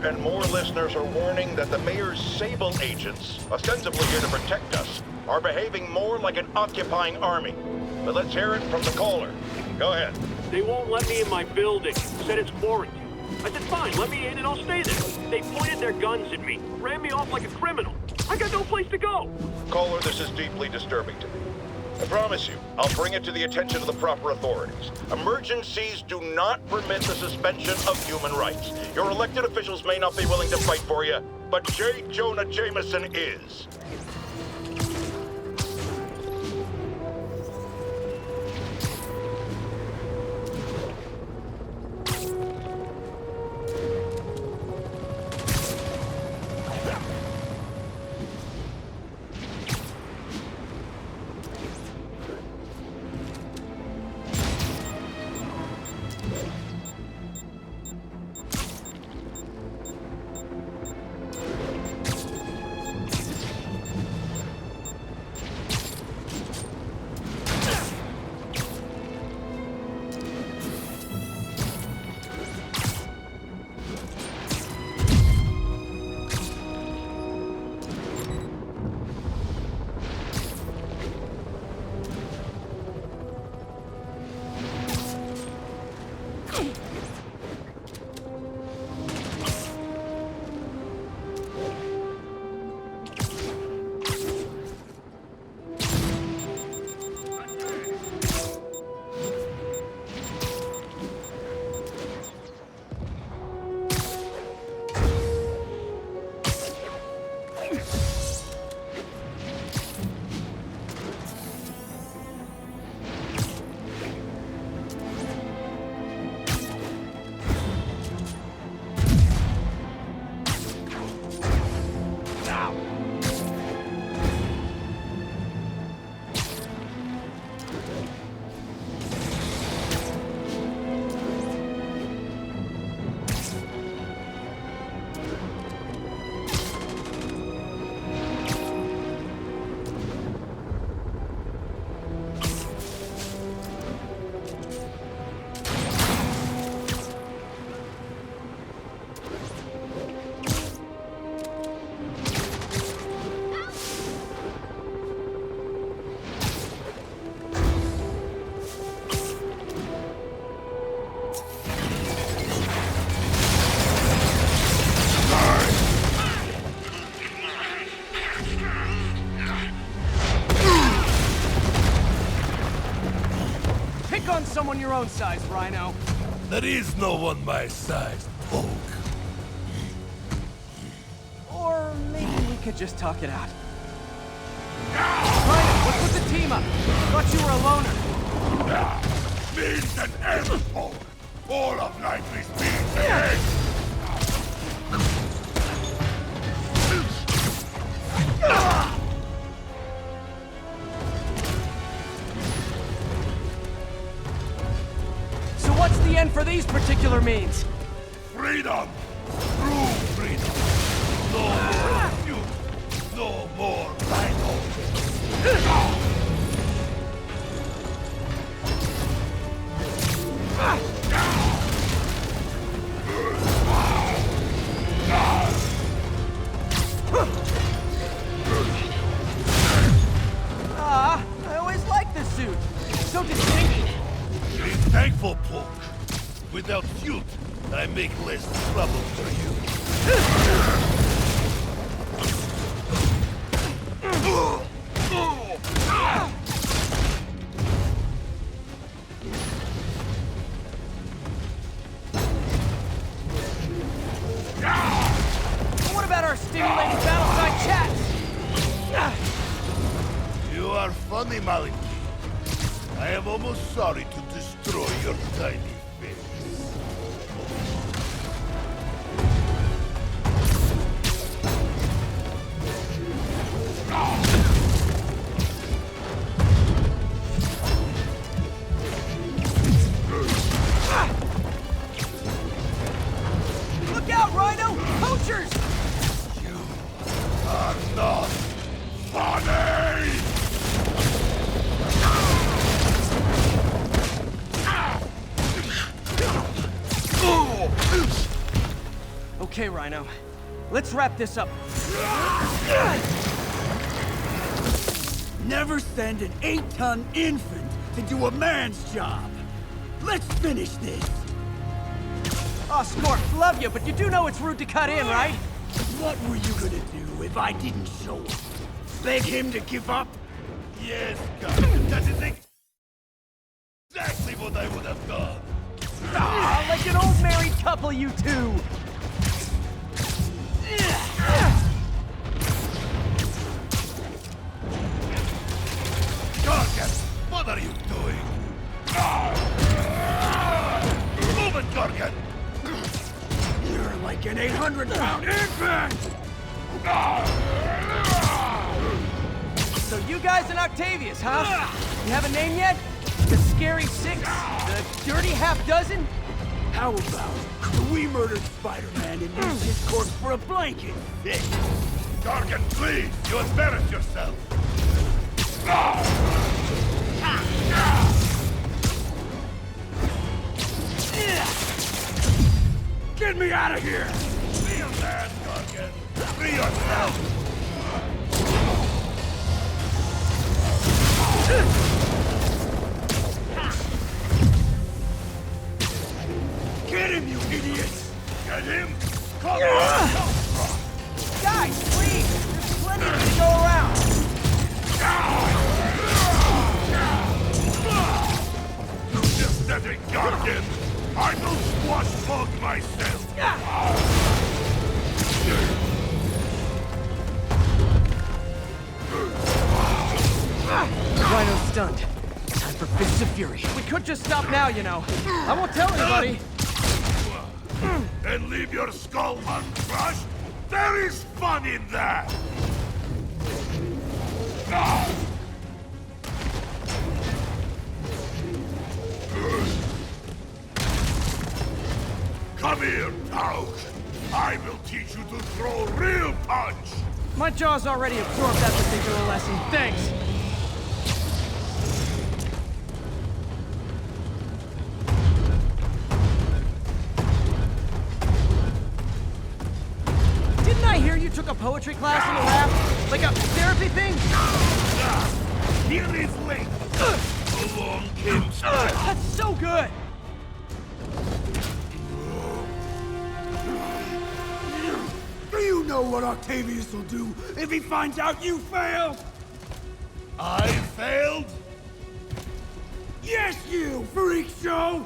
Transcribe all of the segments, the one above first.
and more listeners are warning that the mayor's Sable agents, ostensibly here to protect us, are behaving more like an occupying army. But let's hear it from the caller. Go ahead. They won't let me in my building. Said it's quarantined. I said, fine, let me in and I'll stay there. They pointed their guns at me, ran me off like a criminal. I got no place to go. Caller, this is deeply disturbing to me. I promise you, I'll bring it to the attention of the proper authorities. Emergencies do not permit the suspension of human rights. Your elected officials may not be willing to fight for you, but J. Jonah Jameson is. Someone your own size, Rhino. There is no one my size, Poke. Or maybe we could just talk it out. Rhino, let's put the team up. Thought you were a loner. Means an end, Poke. All of life is means an end. What's the end for these particular means? Freedom! True freedom! No more feud! No more Rhino! I always liked this suit. So distinct. Be thankful, Poke. Without feud, I make less trouble for you. What about our stimulating battleside chats? You are funny, Maliki. I am almost sorry to destroy your tiny face. Look out, Rhino! Poachers! You are not funny! Okay, Rhino. Let's wrap this up. Never send an 8-ton infant to do a man's job. Let's finish this. Oh, Scorp, love you, but you do know it's rude to cut in, right? What were you gonna do if I didn't show up? Beg him to give up? Yes, Guardian, that is exactly what I would have done. Ah, like an old married couple, you two! Guardian, what are you doing? Move it, Guardian! You're like an 800-pound infant! So you guys in Octavius, huh? You have a name yet? The Scary Six? The Dirty Half Dozen? How about we murdered Spider-Man and used his corpse for a blanket? Guardian, please, you embarrass yourself. Get me out of here! Be a man, Guardian. Free yourself. Get him, you idiot! Get him. Come on. Guys, please! There's plenty of you to go around! Just steady, Guardian. I will squash Bug myself. Rhino's stunned. Time for Fists of Fury. We could just stop now, you know. I won't tell anybody. And leave your skull uncrushed? There is fun in that! Come here, Tauk. I will teach you to throw real punch! My jaw's already absorbed that particular lesson. Thanks. Didn't I hear you took a poetry class in the lab? Like a therapy thing? Here is Link! Along came That's so good! Do you know what Octavius will do if he finds out you failed? I failed? Yes, you, freak show!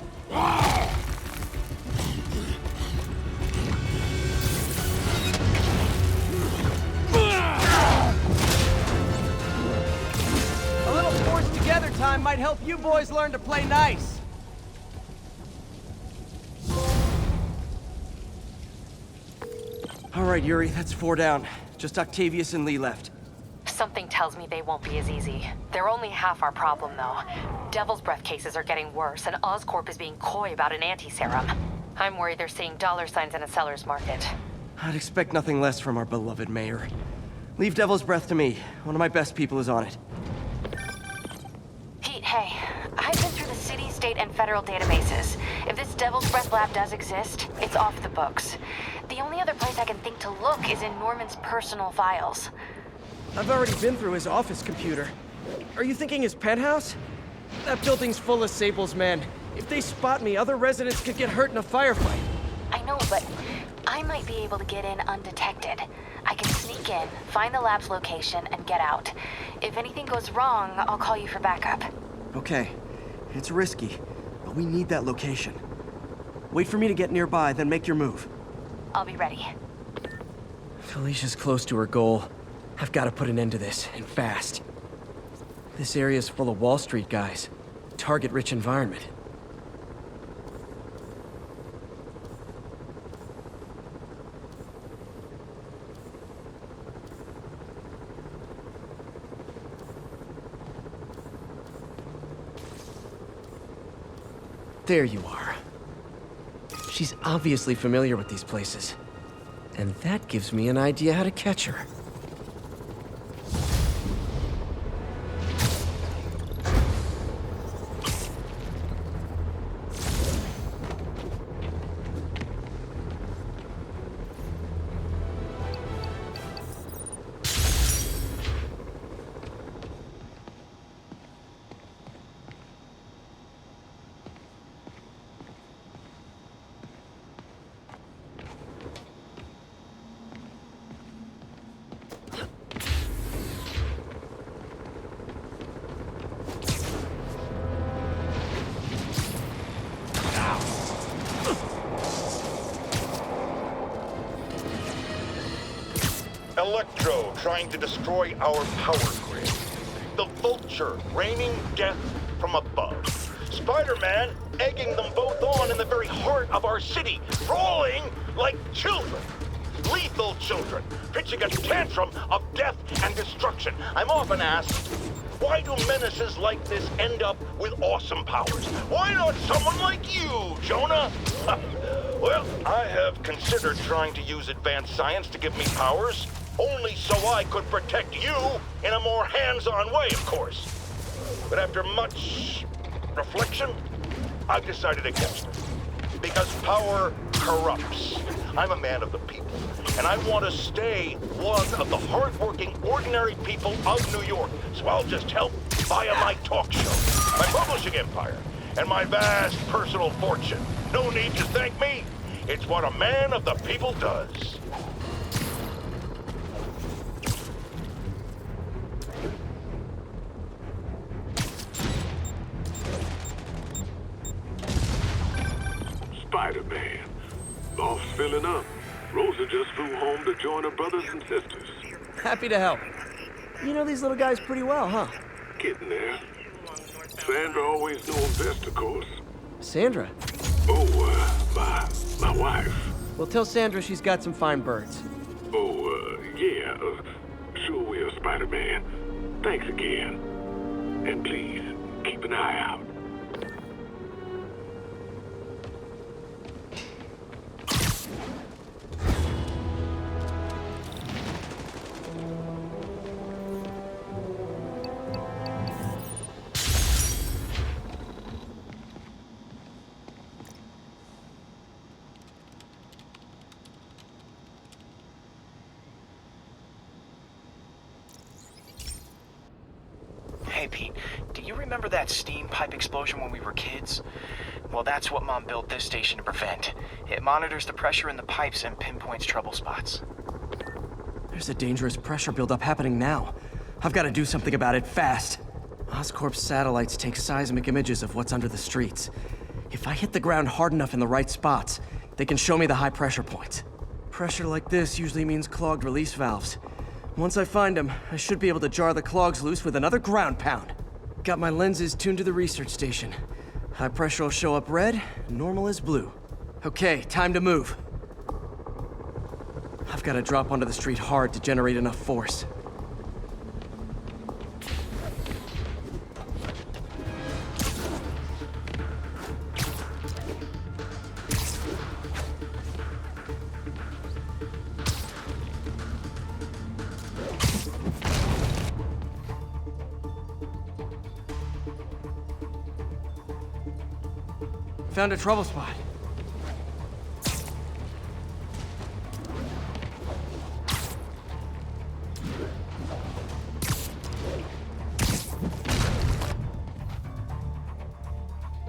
A little forced together time might help you boys learn to play nice. All right, Yuri, that's 4 down. Just Octavius and Lee left. Something tells me they won't be as easy. They're only half our problem, though. Devil's Breath cases are getting worse, and Oscorp is being coy about an anti-serum. I'm worried they're seeing dollar signs in a seller's market. I'd expect nothing less from our beloved mayor. Leave Devil's Breath to me. One of my best people is on it. Pete, hey. I've been through the city, state, and federal databases. If this Devil's Breath lab does exist, it's off the books. The only other place I can think to look is in Norman's personal files. I've already been through his office computer. Are you thinking his penthouse? That building's full of Sable's men. If they spot me, other residents could get hurt in a firefight. I know, but I might be able to get in undetected. I can sneak in, find the lab's location, and get out. If anything goes wrong, I'll call you for backup. Okay. It's risky, but we need that location. Wait for me to get nearby, then make your move. I'll be ready. Felicia's close to her goal. I've got to put an end to this, and fast. This area's full of Wall Street guys. Target-rich environment. There you are. She's obviously familiar with these places. And that gives me an idea how to catch her. Electro trying to destroy our power grid. The Vulture raining death from above. Spider-Man egging them both on in the very heart of our city, brawling like children. Lethal children, pitching a tantrum of death and destruction. I'm often asked, why do menaces like this end up with awesome powers? Why not someone like you, Jonah? Well, I have considered trying to use advanced science to give me powers, only so I could protect you in a more hands-on way, of course. But after much reflection, I've decided against it. Because power corrupts. I'm a man of the people, and I want to stay one of the hardworking, ordinary people of New York. So I'll just help via my talk show, my publishing empire, and my vast personal fortune. No need to thank me. It's what a man of the people does. Spider-Man. Loft's filling up. Rosa just flew home to join her brothers and sisters. Happy to help. You know these little guys pretty well, huh? Getting there. Sandra always knew him best, of course. Sandra? Oh, my wife. Well, tell Sandra she's got some fine birds. Oh, yeah. Sure will, Spider-Man. Thanks again. And please, keep an eye out. Hey, Pete, do you remember that steam pipe explosion when we were kids? Well, that's what Mom built this station to prevent. It monitors the pressure in the pipes and pinpoints trouble spots. There's a dangerous pressure buildup happening now. I've got to do something about it fast. Oscorp's satellites take seismic images of what's under the streets. If I hit the ground hard enough in the right spots, they can show me the high pressure points. Pressure like this usually means clogged release valves. Once I find them, I should be able to jar the clogs loose with another ground pound. Got my lenses tuned to the research station. High pressure will show up red, normal is blue. Okay, time to move. I've got to drop onto the street hard to generate enough force. Found a trouble spot.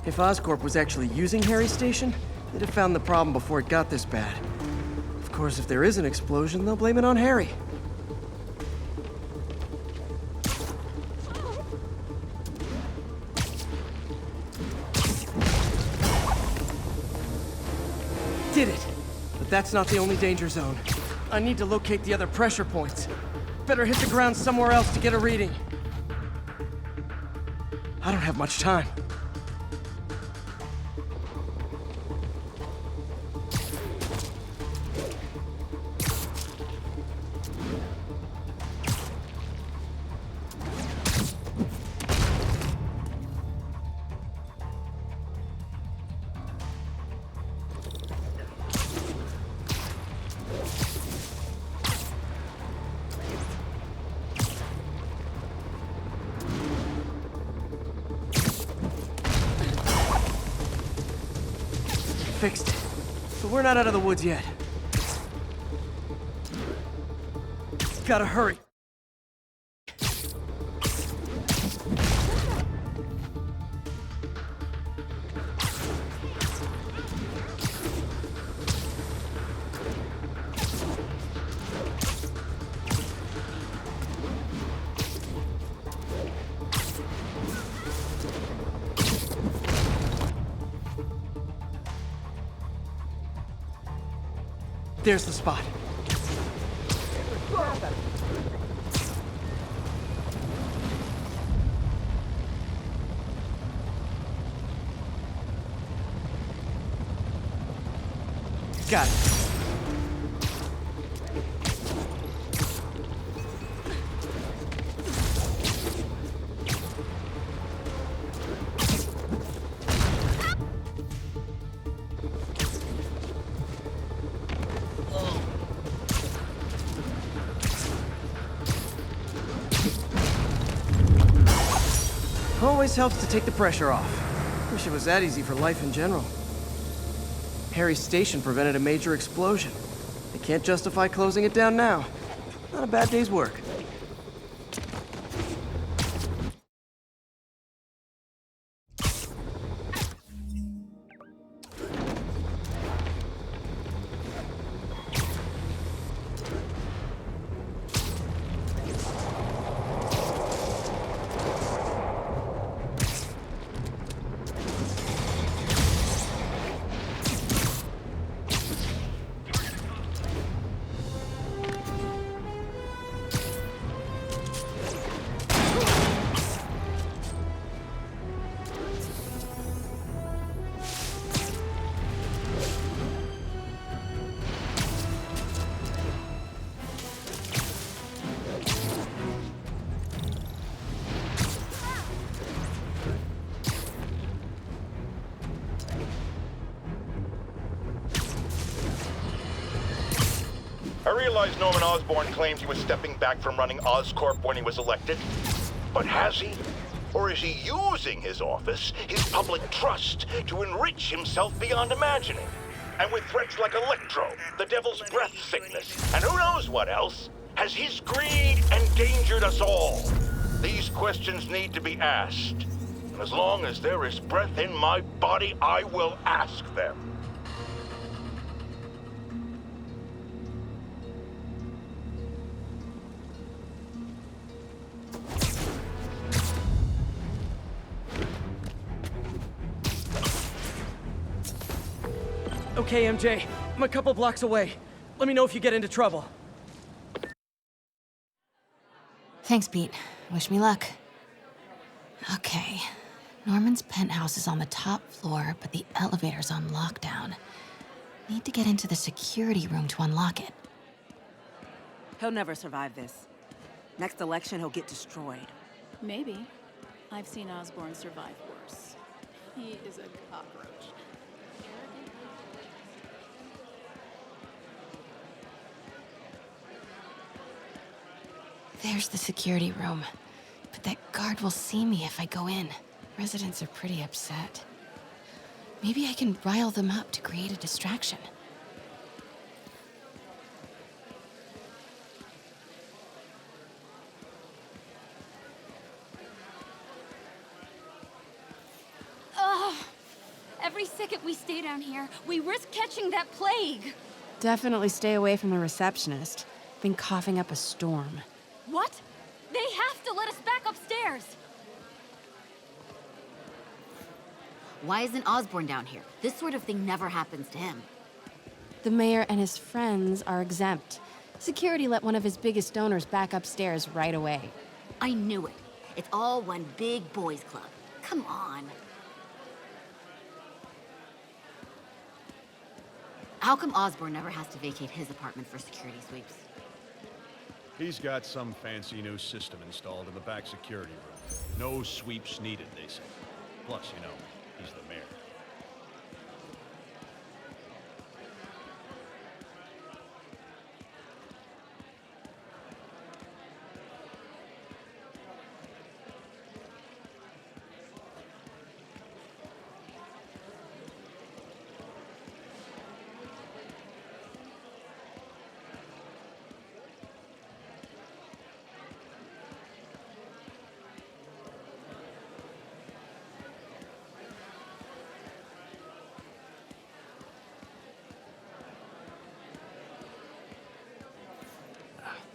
If Oscorp was actually using Harry's station, they'd have found the problem before it got this bad. Of course, if there is an explosion, they'll blame it on Harry. Did it! But that's not the only danger zone. I need to locate the other pressure points. Better hit the ground somewhere else to get a reading. I don't have much time. Fixed it. But we're not out of the woods yet. Gotta hurry. There's the spot. Got it. Always helps to take the pressure off. Wish it was that easy for life in general. Harry's station prevented a major explosion. They can't justify closing it down now. Not a bad day's work. I realize Norman Osborn claimed he was stepping back from running Oscorp when he was elected. But has he? Or is he using his office, his public trust, to enrich himself beyond imagining? And with threats like Electro, the Devil's Breath sickness, and who knows what else, has his greed endangered us all? These questions need to be asked. And as long as there is breath in my body, I will ask them. Okay, MJ. I'm a couple blocks away. Let me know if you get into trouble. Thanks, Pete. Wish me luck. Okay. Norman's penthouse is on the top floor, but the elevator's on lockdown. Need to get into the security room to unlock it. He'll never survive this. Next election, he'll get destroyed. Maybe. I've seen Osborn survive worse. He is a cockroach. There's the security room. But that guard will see me if I go in. Residents are pretty upset. Maybe I can rile them up to create a distraction. Every second we stay down here, we risk catching that plague. Definitely stay away from the receptionist. Been coughing up a storm. What? They have to let us back upstairs. Why isn't Osborn down here? This sort of thing never happens to him. The mayor and his friends are exempt. Security let one of his biggest donors back upstairs right away. I knew it. It's all one big boys club. Come on. How come Osborn never has to vacate his apartment for security sweeps? He's got some fancy new system installed in the back security room. No sweeps needed, they say. Plus, you know, he's the mayor.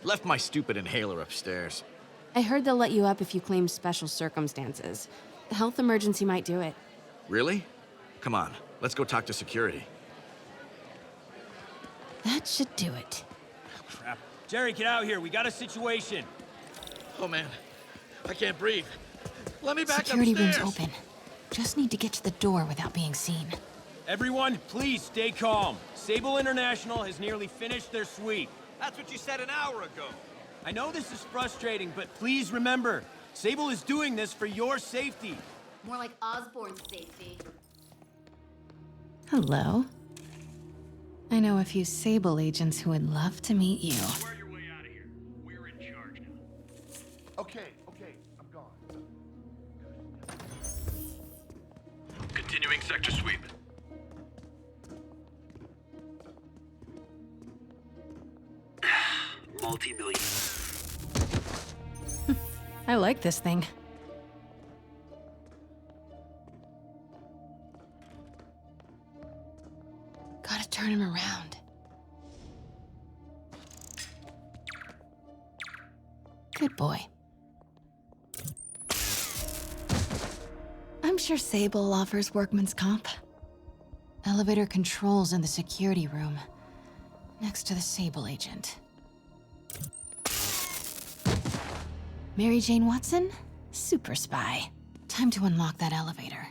Left my stupid inhaler upstairs. I heard they'll let you up if you claim special circumstances. The health emergency might do it. Really? Come on, let's go talk to security. That should do it. Crap. Jerry, get out here. We got a situation. Oh, man. I can't breathe. Let me back Security upstairs. room's open. Just need to get to the door without being seen. Everyone, please stay calm. Sable International has nearly finished their sweep. That's what you said an hour ago. I know this is frustrating, but please remember, Sable is doing this for your safety. More like Osborn's safety. Hello. I know a few Sable agents who would love to meet you. Square your way out of here. We're in charge now. Okay, I'm gone. Continuing sector sweep. Multi-million. I like this thing. Gotta turn him around. Good boy. I'm sure Sable offers workman's comp. Elevator controls in the security room, next to the Sable agent. Mary Jane Watson? Super spy. Time to unlock that elevator.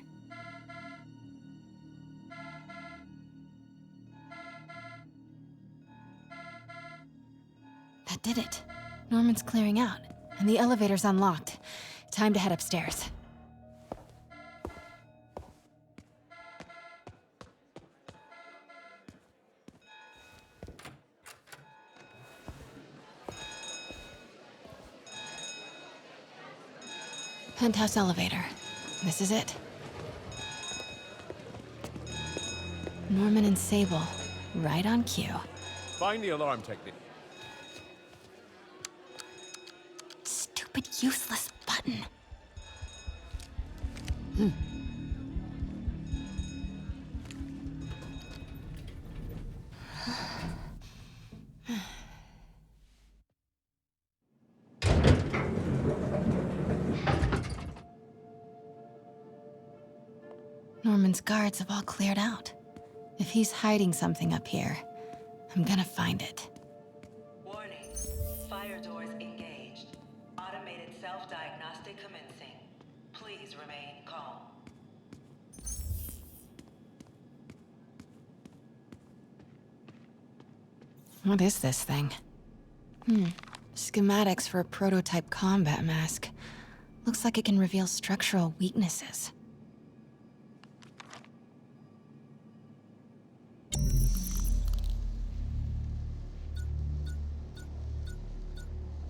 That did it. Norman's clearing out, and the elevator's unlocked. Time to head upstairs. Penthouse elevator. This is it. Norman and Sable, right on cue. Find the alarm technique. Stupid, useless button. Norman's guards have all cleared out. If he's hiding something up here, I'm gonna find it. Warning. Fire doors engaged. Automated self-diagnostic commencing. Please remain calm. What is this thing? Schematics for a prototype combat mask. Looks like it can reveal structural weaknesses.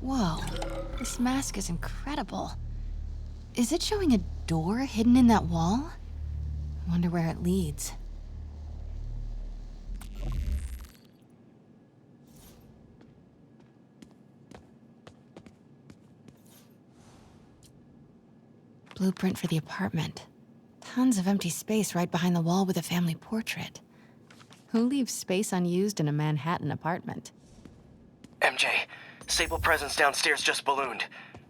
Whoa, this mask is incredible. Is it showing a door hidden in that wall? I wonder where it leads. Blueprint for the apartment. Tons of empty space right behind the wall with a family portrait. Who leaves space unused in a Manhattan apartment? MJ, Sable presence downstairs just ballooned.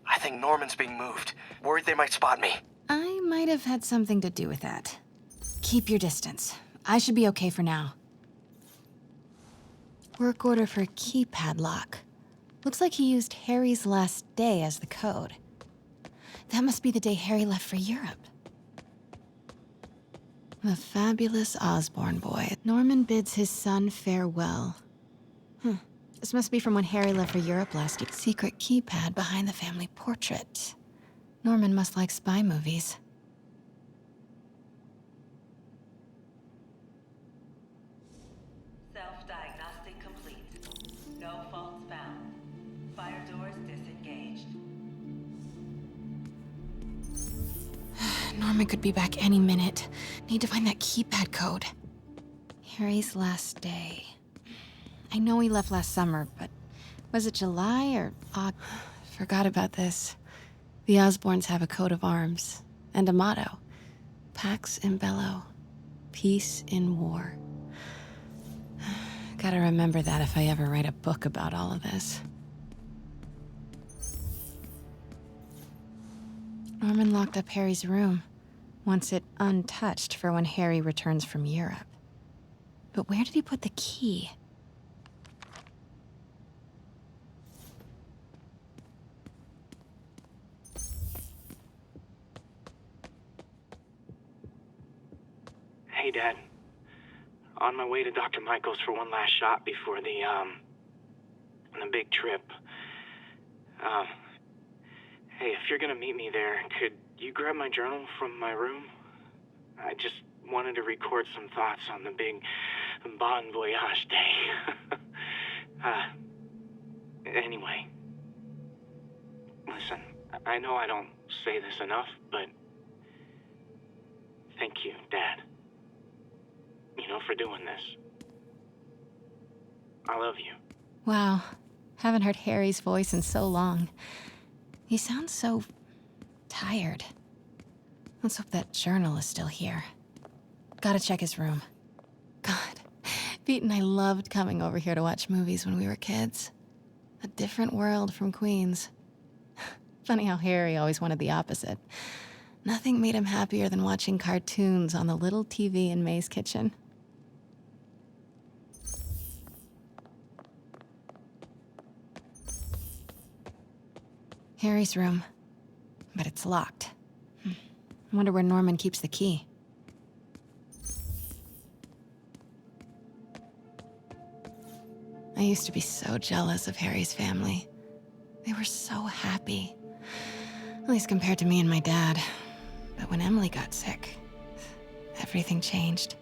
I think Norman's being moved. Worried they might spot me. I might have had something to do with that. Keep your distance. I should be okay for now. Work order for a keypad lock. Looks like he used Harry's last day as the code. That must be the day Harry left for Europe. The fabulous Osborn boy. Norman bids his son farewell. This must be from when Harry left for Europe last year. Secret keypad behind the family portrait. Norman must like spy movies. Self-diagnostic complete. No faults found. Fire doors disengaged. Norman could be back any minute. Need to find that keypad code. Harry's last day. I know he left last summer, but was it July or August? Forgot about this. The Osborns have a coat of arms and a motto. Pax in bello, peace in war. Gotta remember that if I ever write a book about all of this. Norman locked up Harry's room, wants it untouched for when Harry returns from Europe. But where did he put the key? Hey, Dad. On my way to Dr. Michael's for one last shot before the big trip. Hey, if you're gonna meet me there, could you grab my journal from my room? I just wanted to record some thoughts on the big Bon Voyage day. Anyway. Listen, I know I don't say this enough, but thank you, Dad. You know, for doing this. I love you. Wow. Haven't heard Harry's voice in so long. He sounds so tired. Let's hope that journal is still here. Gotta check his room. God, Pete and I loved coming over here to watch movies when we were kids. A different world from Queens. Funny how Harry always wanted the opposite. Nothing made him happier than watching cartoons on the little TV in May's kitchen. Harry's room. But it's locked. I wonder where Norman keeps the key. I used to be so jealous of Harry's family. They were so happy. At least compared to me and my dad. But when Emily got sick, everything changed.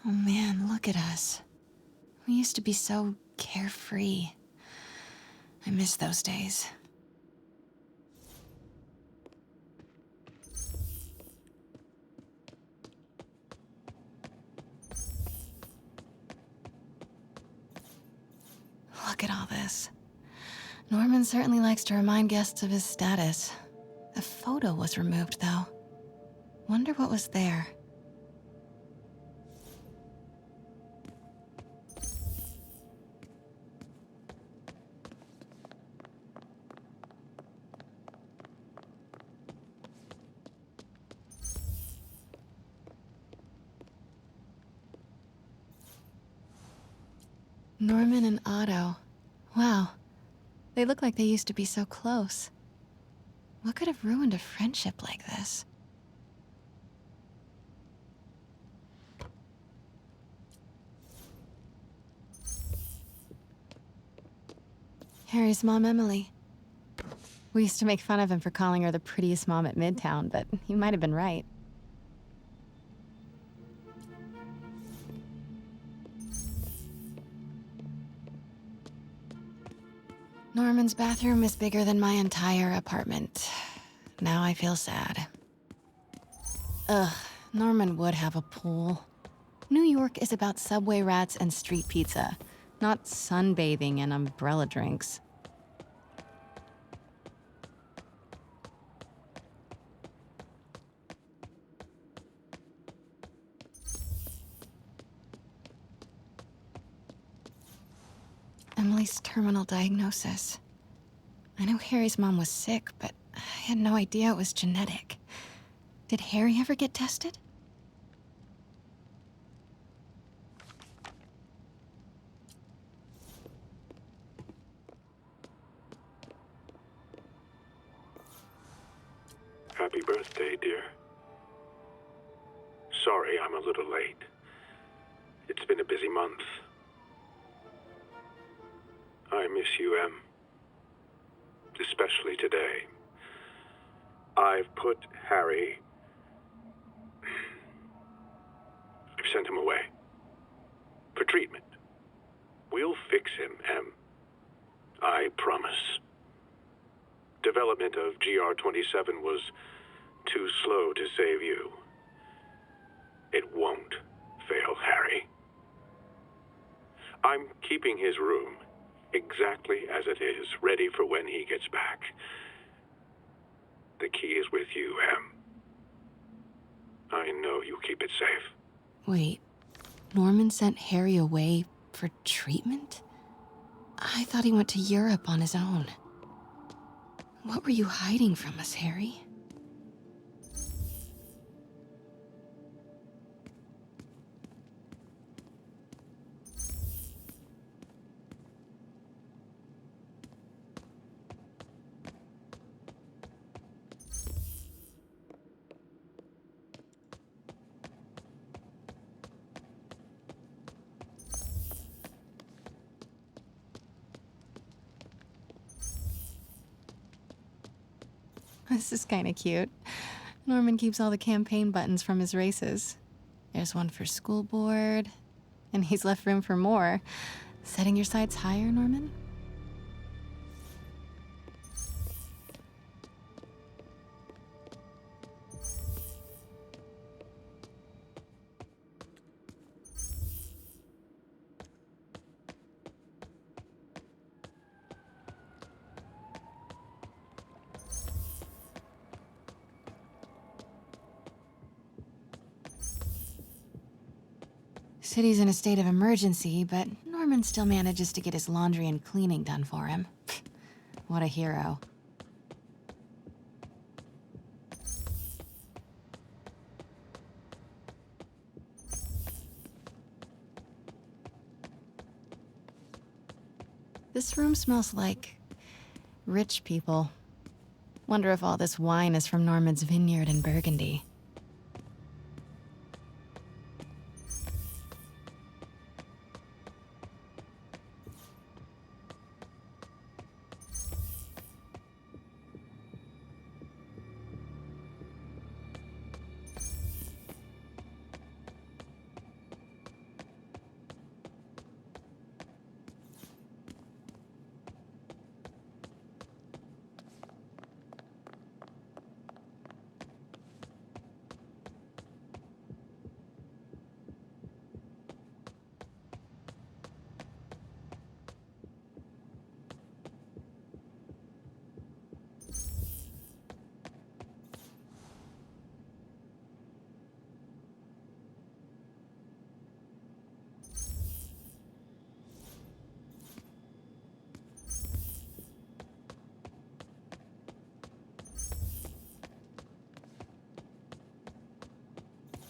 Oh man, look at us. We used to be so carefree. I miss those days. Look at all this. Norman certainly likes to remind guests of his status. The photo was removed, though. Wonder what was there. Norman and Otto. Wow. They look like they used to be so close. What could have ruined a friendship like this? Harry's mom, Emily. We used to make fun of him for calling her the prettiest mom at Midtown, but he might have been right. Norman's bathroom is bigger than my entire apartment. Now I feel sad. Ugh, Norman would have a pool. New York is about subway rats and street pizza, not sunbathing and umbrella drinks. Emily's terminal diagnosis. I know Harry's mom was sick, but I had no idea it was genetic. Did Harry ever get tested? Happy birthday, dear. Sorry I'm a little late. It's been a busy month. I miss you, Em. Especially today. I've put Harry... I've sent him away. For treatment. We'll fix him, Em. I promise. Development of GR-27 was too slow to save you. It won't fail Harry. I'm keeping his room exactly as it is, ready for when he gets back. The key is with you, Em. I know you'll keep it safe. Wait, Norman sent Harry away for treatment? I thought he went to Europe on his own. What were you hiding from us, Harry? This is kind of cute. Norman keeps all the campaign buttons from his races. There's one for school board, and he's left room for more. Setting your sights higher, Norman? City's in a state of emergency, but Norman still manages to get his laundry and cleaning done for him. What a hero. This room smells like rich people. Wonder if all this wine is from Norman's vineyard in Burgundy.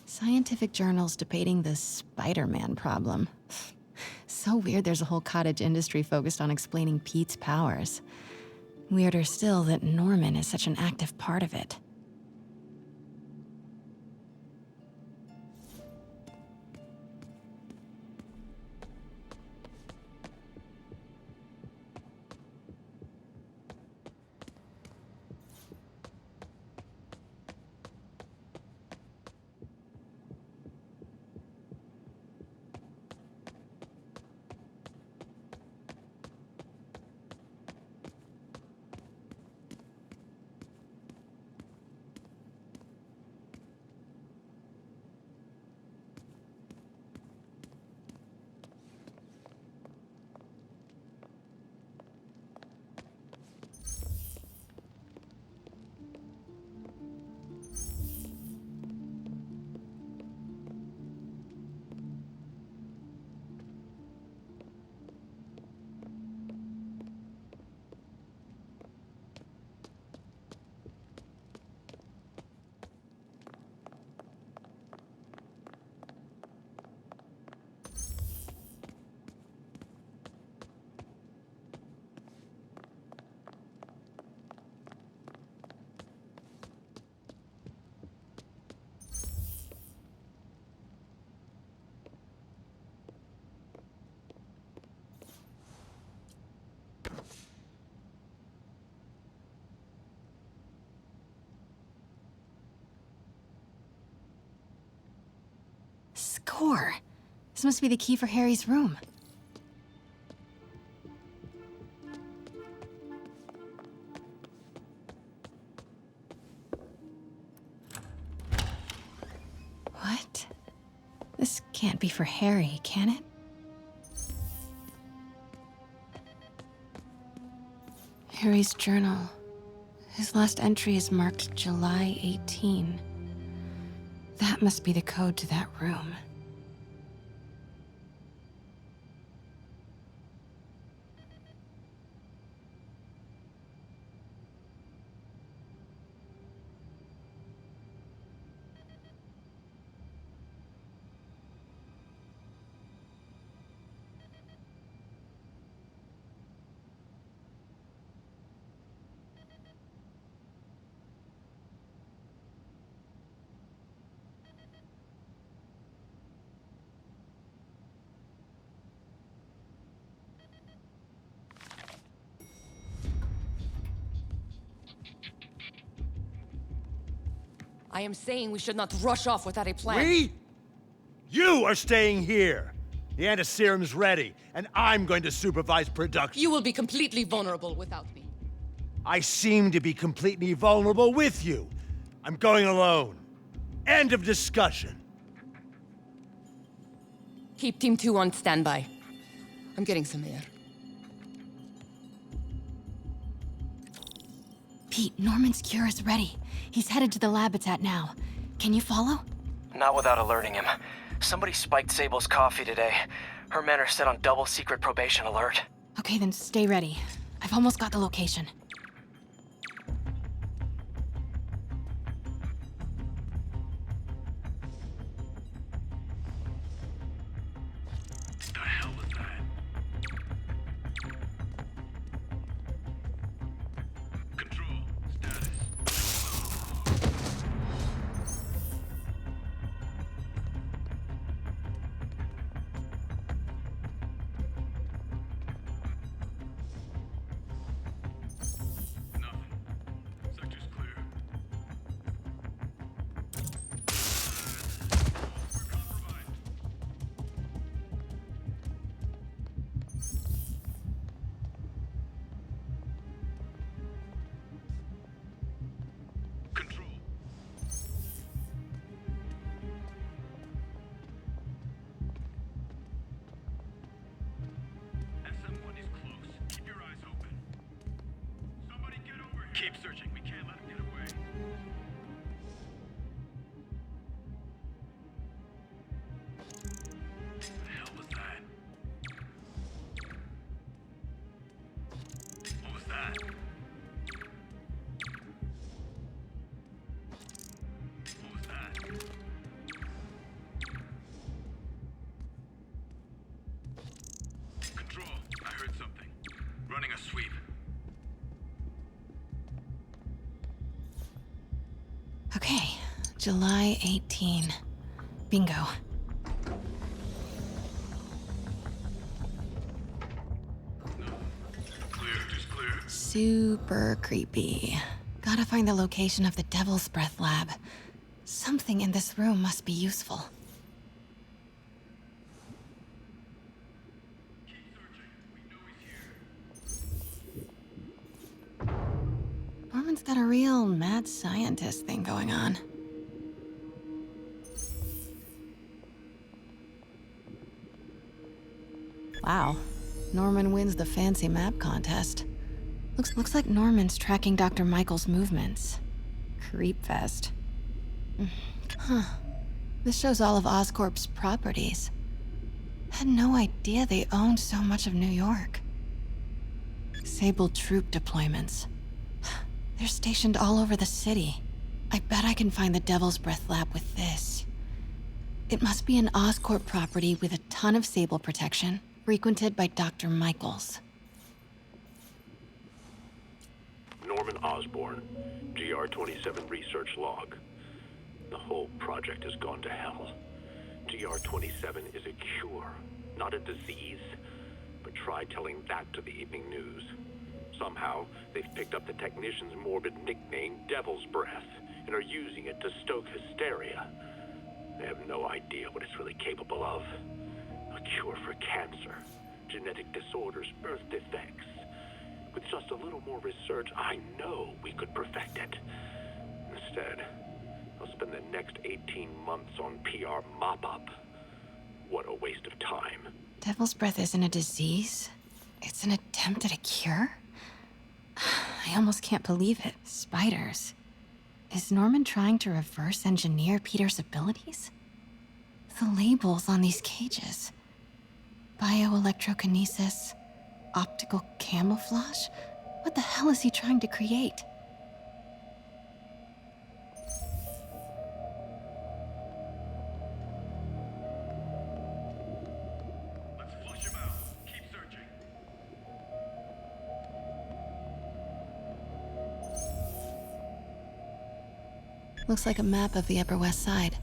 Scientific journals debating the Spider-Man problem. So weird there's a whole cottage industry focused on explaining Pete's powers. Weirder still that Norman is such an active part of it. Score! This must be the key for Harry's room. What? This can't be for Harry, can it? Harry's journal. His last entry is marked July 18. That must be the code to that room. I am saying we should not rush off without a plan. We? You are staying here. The antiserum's ready, and I'm going to supervise production. You will be completely vulnerable without me. I seem to be completely vulnerable with you. I'm going alone. End of discussion. Keep Team 2 on standby. I'm getting some air. Pete, Norman's cure is ready. He's headed to the lab it's at now. Can you follow? Not without alerting him. Somebody spiked Sable's coffee today. Her men are set on double secret probation alert. Okay, then stay ready. I've almost got the location. The hell was that? Control, status. Keep searching. We can't let him get away. The hell was that? What was that? What was that? Control, I heard something. Running a sweep. Okay, July 18. Bingo. Clear, just clear. Super creepy. Gotta find the location of the Devil's Breath lab. Something in this room must be useful. Norman's got a real mad scientist thing going on. Wow. Norman wins the fancy map contest. Looks like Norman's tracking Dr. Michael's movements. Creepfest. Huh. This shows all of Oscorp's properties. Had no idea they owned so much of New York. Sable troop deployments. They're stationed all over the city. I bet I can find the Devil's Breath lab with this. It must be an Oscorp property with a ton of Sable protection, frequented by Dr. Michaels. Norman Osborn, GR-27 research log. The whole project has gone to hell. GR-27 is a cure, not a disease. But try telling that to the evening news. Somehow, they've picked up the technician's morbid nickname, Devil's Breath, and are using it to stoke hysteria. They have no idea what it's really capable of. A cure for cancer, genetic disorders, birth defects. With just a little more research, I know we could perfect it. Instead, I'll spend the next 18 months on PR mop-up. What a waste of time. Devil's Breath isn't a disease. It's an attempt at a cure? I almost can't believe it. Spiders. Is Norman trying to reverse engineer Peter's abilities? The labels on these cages. Bioelectrokinesis, optical camouflage? What the hell is he trying to create? Looks like a map of the Upper West Side.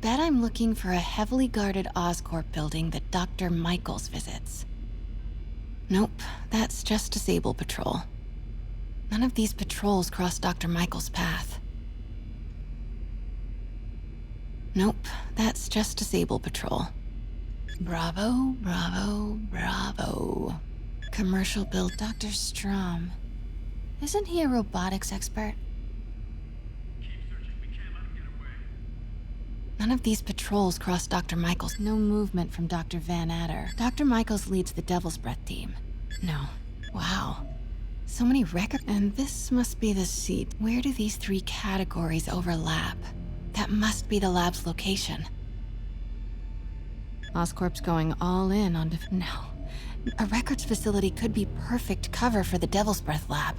Bet I'm looking for a heavily guarded Oscorp building that Dr. Michaels visits. Nope, that's just a Sable patrol. None of these patrols cross Dr. Michael's path. Nope, that's just Disable Patrol. Bravo, bravo, bravo. Commercial build Dr. Strom. Isn't he a robotics expert? None of these patrols cross Dr. Michael's. No movement from Dr. Van Adder. Dr. Michaels leads the Devil's Breath team. No. Wow. So many records. And this must be the seat. Where do these three categories overlap? That must be the lab's location. Oscorp's going all in on no. A records facility could be perfect cover for the Devil's Breath lab.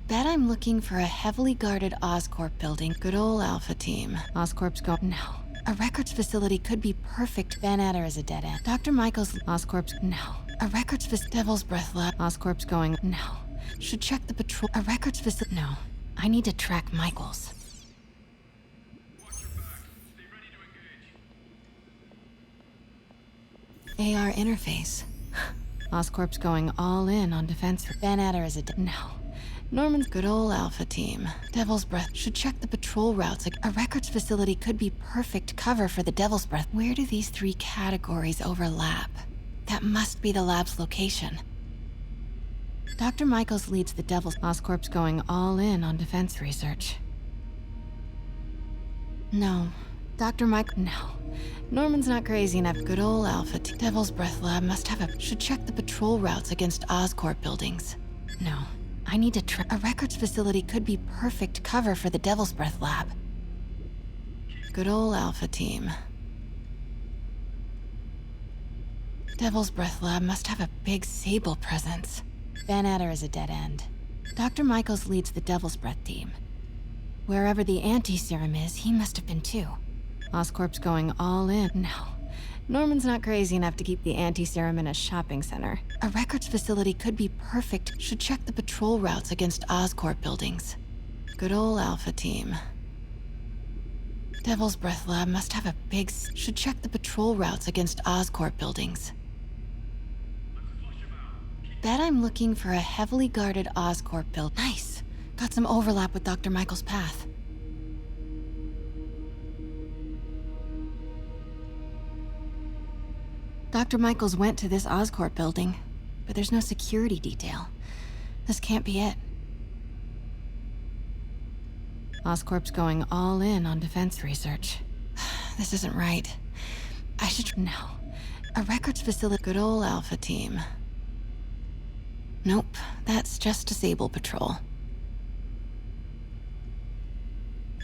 Bet I'm looking for a heavily guarded Oscorp building. Good old Alpha team. Oscorp's going no. A records facility could be perfect. Van Adder is a dead end. Dr. Michaels. Oscorp's no. A records Devil's Breath lab. Oscorp's going no. Should check the patrol. A records facility. No. I need to track Michaels. AR interface. Oscorp's going all in on defense. Van Adder is a no. Norman's good old Alpha team. Devil's Breath should check the patrol routes. A records facility could be perfect cover for the Devil's Breath. Where do these three categories overlap? That must be the lab's location. Dr. Michaels leads the Devil's. Oscorp's going all in on defense research. No. Dr. Mike. No. Norman's not crazy enough. Good old Alpha team. Devil's Breath lab must have a. Should check the patrol routes against Oscorp buildings. No. I need to track. A records facility could be perfect cover for the Devil's Breath lab. Good old Alpha team. Devil's Breath lab must have a big Sable presence. Van Adder is a dead end. Dr. Michaels leads the Devil's Breath team. Wherever the anti-serum is, he must have been too. Oscorp's going all in. No. Norman's not crazy enough to keep the anti-serum in a shopping center. A records facility could be perfect. Should check the patrol routes against Oscorp buildings. Good old Alpha team. Devil's Breath lab must have a big. Should check the patrol routes against Oscorp buildings. Bet I'm looking for a heavily guarded Oscorp build. Nice. Got some overlap with Dr. Michael's path. Dr. Michaels went to this Oscorp building, but there's no security detail. This can't be it. Oscorp's going all in on defense research. This isn't right. I should. No. A records facility. Good old Alpha team. Nope, that's just Disable Patrol.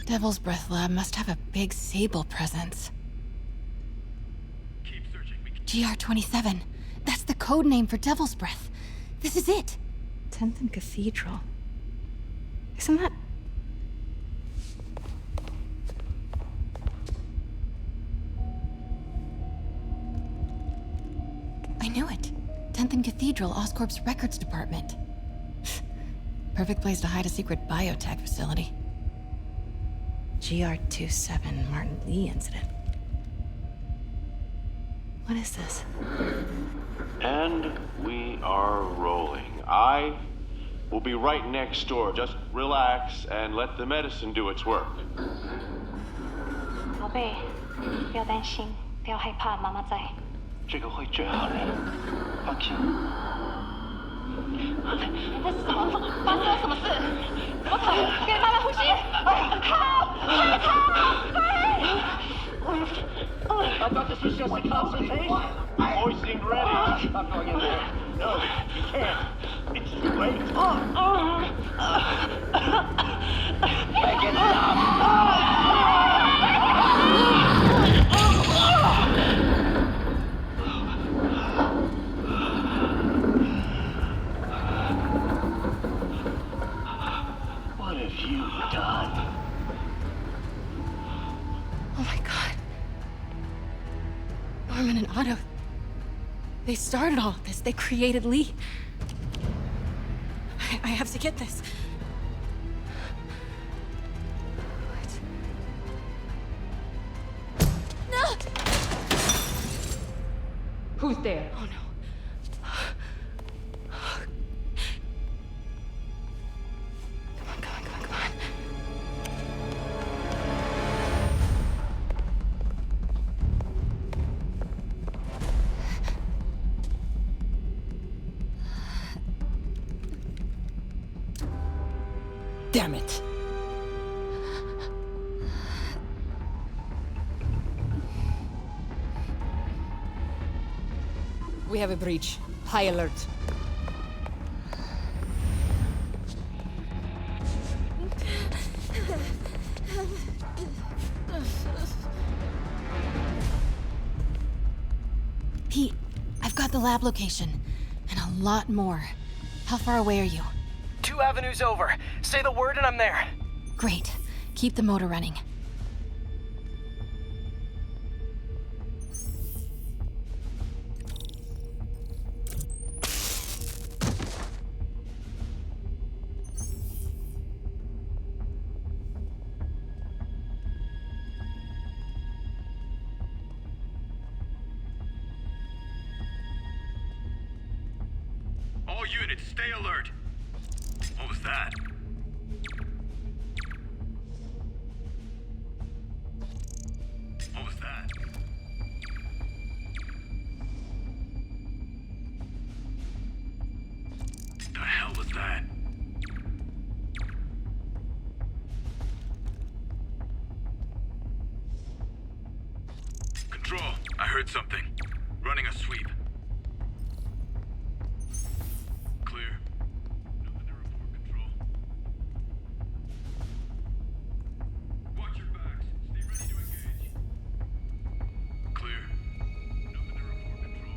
Devil's Breath lab must have a big Sable presence. GR-27. That's the code name for Devil's Breath. This is it. 10th and Cathedral. Isn't that... I knew it. 10th and Cathedral, Oscorp's records department. Perfect place to hide a secret biotech facility. GR-27 Martin Lee incident. What is this? And we are rolling. I will be right next door. Just relax and let the medicine do its work. 宝贝，不要担心，不要害怕，妈妈在。这个会治好的，放心。你在什么？发生了什么事？怎么可能？给妈妈呼吸！靠！快逃！快！ I thought this was just a consultation. Hoisting ready. I'm going in there. No, you can't. It's too late. Make it stop. What have you done? Oh my god. Norman and Otto. They started all of this. They created Lee. I have to get this. What? No! Who's there? Oh no. Damn it. We have a breach. High alert. Pete, I've got the lab location. And a lot more. How far away are you? 2 avenues over. Say the word and I'm there. Great. Keep the motor running. All units, stay alert. What was that? What was that? The hell was that? Control, I heard something. Running a sweep. Clear. Nothing to report, Control. Watch your backs. Stay ready to engage. Clear. Nothing to report, Control.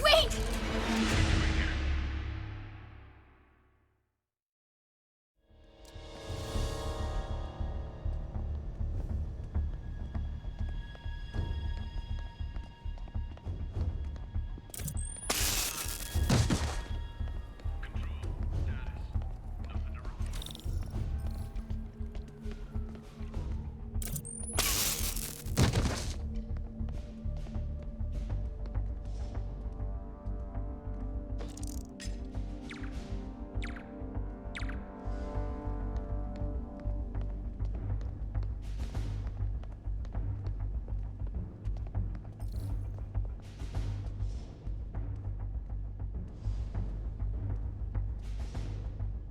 Wait!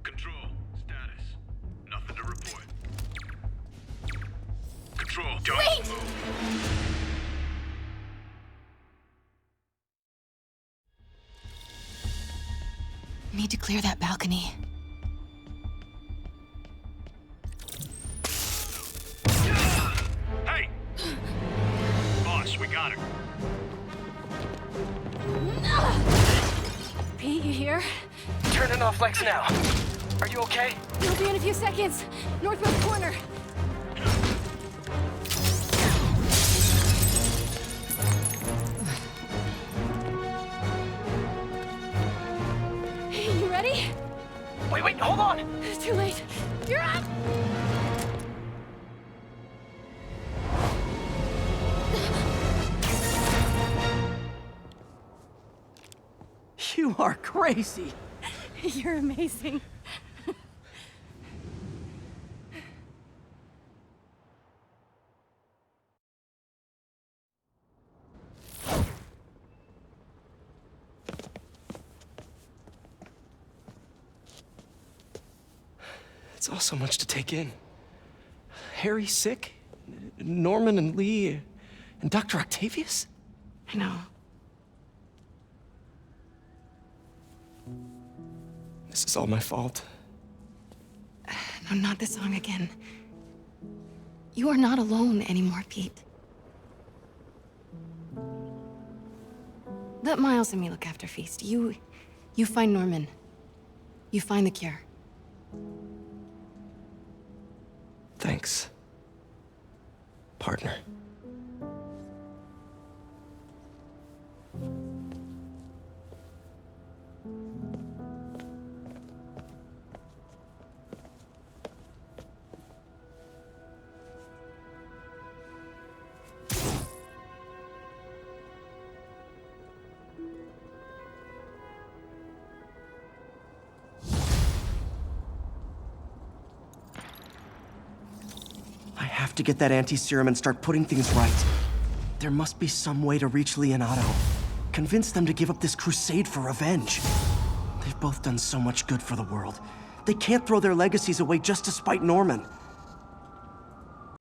Control, status. Nothing to report. Control, don't move. Need to clear that balcony. Hey! Boss, we got her. Pete, you here? Turning off Lex now. Are you okay? You'll be in a few seconds. Northwest corner. Hey, you ready? Wait, hold on! It's too late. You're up! You are crazy. You're amazing. It's all so much to take in. Harry sick? Norman and Lee and Dr. Octavius? I know. This is all my fault. No, not this song again. You are not alone anymore, Pete. Let Miles and me look after Feast. You find Norman. You find the cure. Thanks, partner. have to get that anti-serum and start putting things right. There must be some way to reach Lee and Otto. Convince them to give up this crusade for revenge. They've both done so much good for the world. They can't throw their legacies away just to spite Norman.